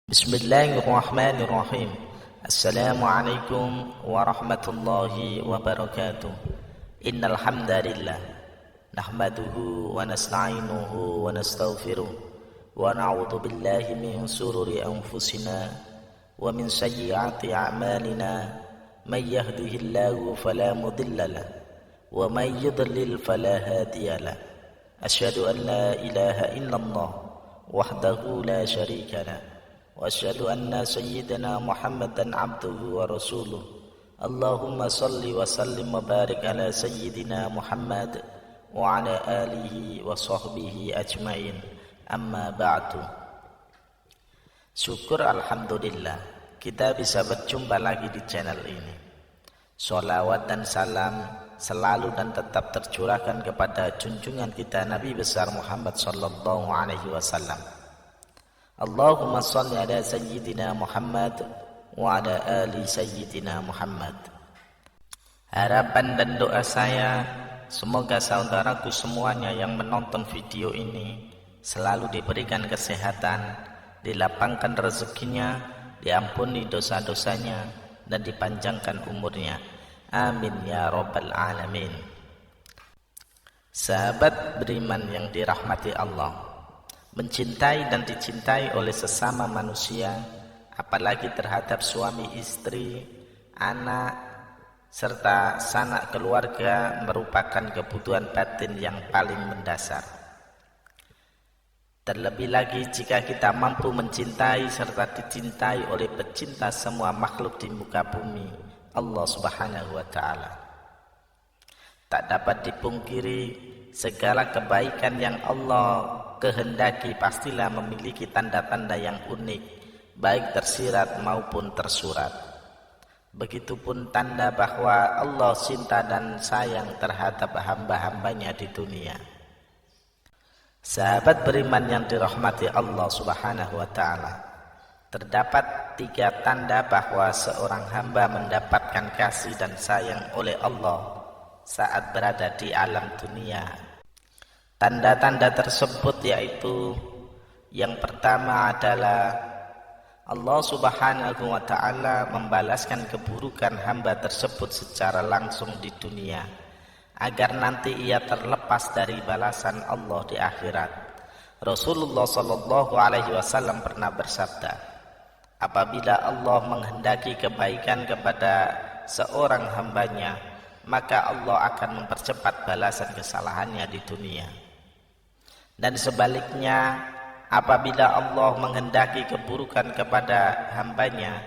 Bismillahirrahmanirrahim. Assalamualaikum warahmatullahi wabarakatuh. Innal hamdalillah nahmaduhu wa nasta'inuhu wa nastaghfiruh wa na'udzu billahi min shururi anfusina wa min sayyiati a'malina. May yahdihillahu fala mudilla lahu wa may yudlil fala hadiya lahu. Asyhadu an la ilaha illallah wahdahu la syarika lahu wa asyhadu anna sayyidana Muhammadan abduhu wa rasuluh. Allahumma salli wa sallim wa barik ala sayyidina Muhammad wa ala alihi wa sahbihi ajmain. Amma ba'du. Syukur alhamdulillah kita bisa berjumpa lagi di channel ini. Sholawat dan salam selalu dan tetap tercurahkan kepada junjungan kita Nabi besar Muhammad sallallahu alaihi wasallam. Allahumma salli ala sayyidina Muhammad wa ala ali sayyidina Muhammad. Harapan dan doa saya, semoga saudaraku semuanya yang menonton video ini selalu diberikan kesehatan, dilapangkan rezekinya, diampuni dosa-dosanya, dan dipanjangkan umurnya. Amin ya rabbal alamin. Sahabat beriman yang dirahmati Allah, mencintai dan dicintai oleh sesama manusia, apalagi terhadap suami istri, anak, serta sanak keluarga merupakan kebutuhan batin yang paling mendasar. Terlebih lagi jika kita mampu mencintai serta dicintai oleh pecinta semua makhluk di muka bumi, Allah Subhanahu wa ta'ala. Tak dapat dipungkiri, segala kebaikan yang Allah kehendaki pastilah memiliki tanda-tanda yang unik, baik tersirat maupun tersurat. Begitupun tanda bahwa Allah cinta dan sayang terhadap hamba-hambanya di dunia. Sahabat beriman yang dirahmati Allah Subhanahu wa ta'ala, terdapat 3 tanda bahwa seorang hamba mendapatkan kasih dan sayang oleh Allah saat berada di alam dunia. Tanda-tanda tersebut yaitu, yang pertama adalah Allah Subhanahu wa ta'ala membalaskan keburukan hamba tersebut secara langsung di dunia, agar nanti ia terlepas dari balasan Allah di akhirat. Rasulullah sallallahu alaihi wasallam pernah bersabda, apabila Allah menghendaki kebaikan kepada seorang hambanya, maka Allah akan mempercepat balasan kesalahannya di dunia. Dan sebaliknya, apabila Allah menghendaki keburukan kepada hambanya,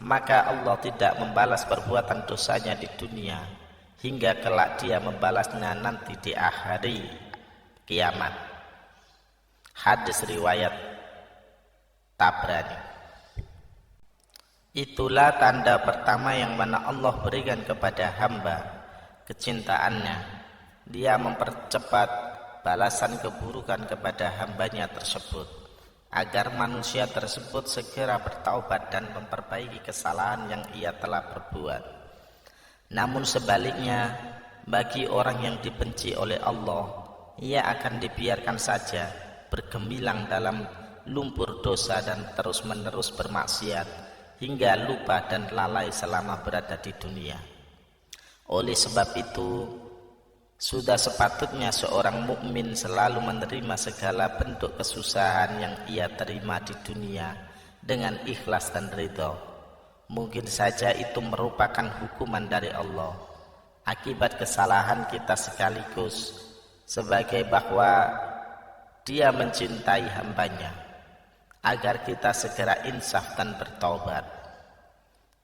maka Allah tidak membalas perbuatan dosanya di dunia, hingga kelak dia membalasnya nanti di hari kiamat. Hadis riwayat Tabrani. Itulah tanda pertama yang mana Allah berikan kepada hamba, kecintaannya. Dia mempercepat balasan keburukan kepada hambanya tersebut, agar manusia tersebut segera bertaubat dan memperbaiki kesalahan yang ia telah berbuat. Namun sebaliknya, bagi orang yang dibenci oleh Allah, ia akan dibiarkan saja bergemilang dalam lumpur dosa dan terus-menerus bermaksiat hingga lupa dan lalai selama berada di dunia. Oleh sebab itu, sudah sepatutnya seorang mukmin selalu menerima segala bentuk kesusahan yang ia terima di dunia dengan ikhlas dan ridha. Mungkin saja itu merupakan hukuman dari Allah akibat kesalahan kita sekaligus sebagai bahwa Dia mencintai hambanya, agar kita segera insaf dan bertaubat.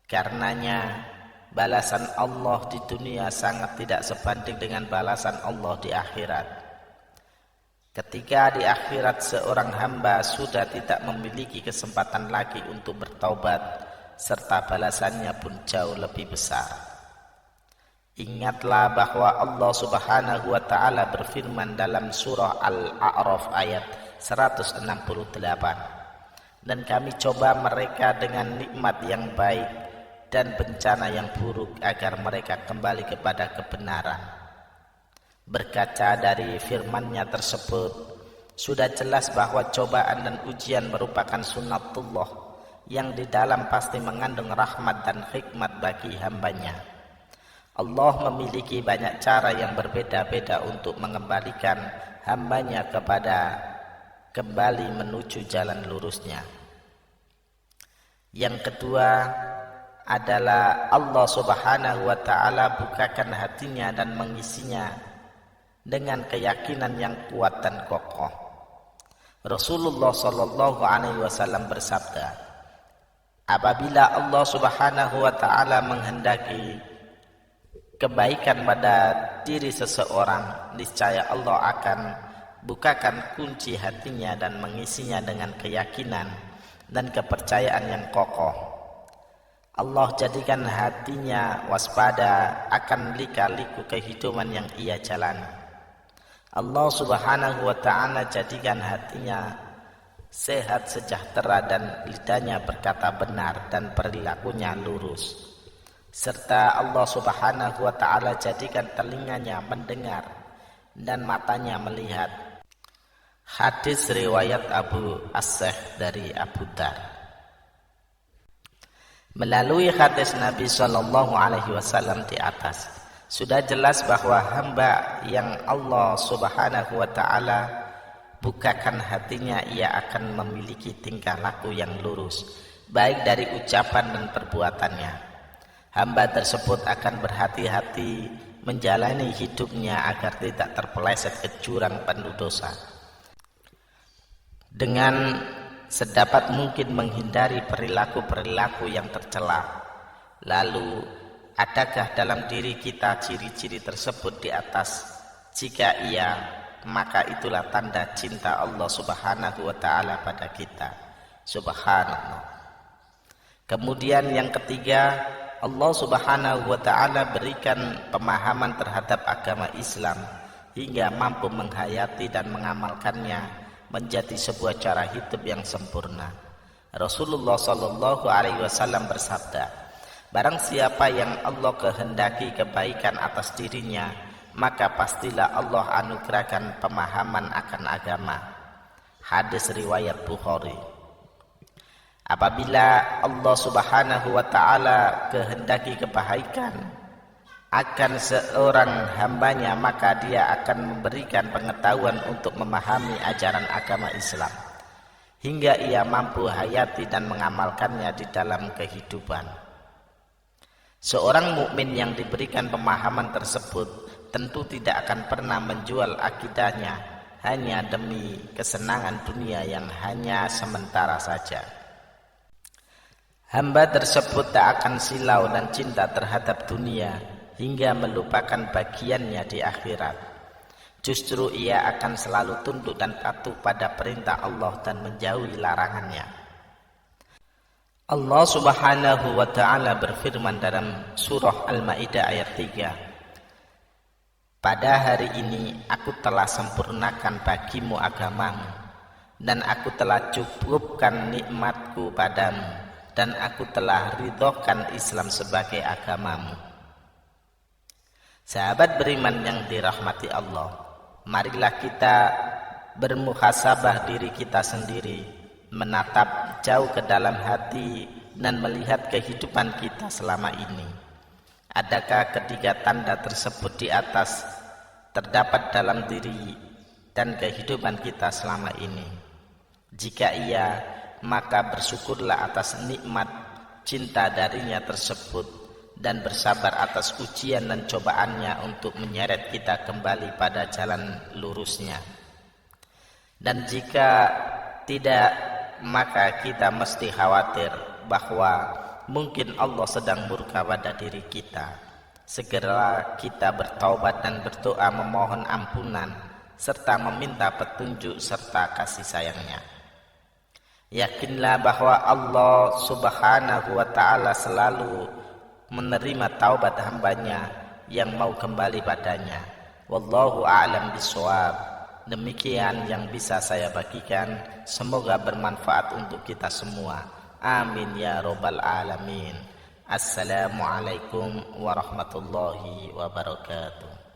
Karenanya balasan Allah di dunia sangat tidak sebanding dengan balasan Allah di akhirat. Ketika di akhirat seorang hamba sudah tidak memiliki kesempatan lagi untuk bertaubat, serta balasannya pun jauh lebih besar. Ingatlah bahwa Allah Subhanahu wa ta'ala berfirman dalam surah Al-A'raf ayat 168, dan kami coba mereka dengan nikmat yang baik dan bencana yang buruk agar mereka kembali kepada kebenaran. Berkaca dari firman-Nya tersebut, sudah jelas bahwa cobaan dan ujian merupakan sunnatullah yang di dalam pasti mengandung rahmat dan hikmat bagi hambanya. Allah memiliki banyak cara yang berbeda-beda untuk mengembalikan hambanya kembali menuju jalan lurusnya. Yang kedua adalah Allah Subhanahu wa ta'ala bukakan hatinya dan mengisinya dengan keyakinan yang kuat dan kokoh. Rasulullah sallallahu alaihi wasallam bersabda, apabila Allah Subhanahu wa ta'ala menghendaki kebaikan pada diri seseorang, niscaya Allah akan bukakan kunci hatinya dan mengisinya dengan keyakinan dan kepercayaan yang kokoh. Allah jadikan hatinya waspada akan lika-liku kehidupan yang ia jalani. Allah Subhanahu wa ta'ala jadikan hatinya sehat, sejahtera, dan lidahnya berkata benar dan perilakunya lurus. Serta Allah Subhanahu wa ta'ala jadikan telinganya mendengar dan matanya melihat. Hadis riwayat Abu As-Sih dari Abu Dar. Melalui hadis Nabi sallallahu alaihi wasallam di atas, sudah jelas bahwa hamba yang Allah Subhanahu wa ta'ala bukakan hatinya, ia akan memiliki tingkah laku yang lurus, baik dari ucapan dan perbuatannya. Hamba tersebut akan berhati-hati menjalani hidupnya agar tidak terpeleset ke jurang penuh dosa, dengan sedapat mungkin menghindari perilaku-perilaku yang tercela. Lalu, adakah dalam diri kita ciri-ciri tersebut di atas? Jika iya, maka itulah tanda cinta Allah Subhanahu wa ta'ala pada kita. Subhanallah. Kemudian yang ketiga, Allah Subhanahu wa ta'ala berikan pemahaman terhadap agama Islam hingga mampu menghayati dan mengamalkannya menjadi sebuah cara hidup yang sempurna. Rasulullah sallallahu alaihi wasallam bersabda, barang siapa yang Allah kehendaki kebaikan atas dirinya, maka pastilah Allah anugerahkan pemahaman akan agama. Hadis riwayat Bukhari. Apabila Allah Subhanahu wa ta'ala kehendaki kebaikan akan seorang hambanya, maka dia akan memberikan pengetahuan untuk memahami ajaran agama Islam hingga ia mampu hayati dan mengamalkannya di dalam kehidupan. Seorang mukmin yang diberikan pemahaman tersebut tentu tidak akan pernah menjual akidahnya hanya demi kesenangan dunia yang hanya sementara saja. Hamba tersebut tak akan silau dan cinta terhadap dunia hingga melupakan bagiannya di akhirat. Justru ia akan selalu tunduk dan patuh pada perintah Allah dan menjauhi larangannya. Allah Subhanahu wa ta'ala berfirman dalam surah Al-Maidah ayat 3, pada hari ini aku telah sempurnakan bagimu agamamu, dan aku telah cukupkan nikmatku padamu, dan aku telah ridhokan Islam sebagai agamamu. Sahabat beriman yang dirahmati Allah, marilah kita bermuhasabah diri kita sendiri, menatap jauh ke dalam hati dan melihat kehidupan kita selama ini. Adakah ketiga tanda tersebut di atas terdapat dalam diri dan kehidupan kita selama ini? Jika iya, maka bersyukurlah atas nikmat cinta darinya tersebut dan bersabar atas ujian dan cobaannya untuk menyeret kita kembali pada jalan lurusnya. Dan jika tidak, maka kita mesti khawatir bahwa mungkin Allah sedang murka pada diri kita. Segera kita bertaubat dan berdoa memohon ampunan serta meminta petunjuk serta kasih sayangnya. Yakinlah bahwa Allah Subhanahu wa ta'ala selalu menerima taubat hambanya yang mau kembali padanya. Wallahu a'lam bishawab. Demikian yang bisa saya bagikan, semoga bermanfaat untuk kita semua. Amin ya rabbal alamin. Assalamualaikum warahmatullahi wabarakatuh.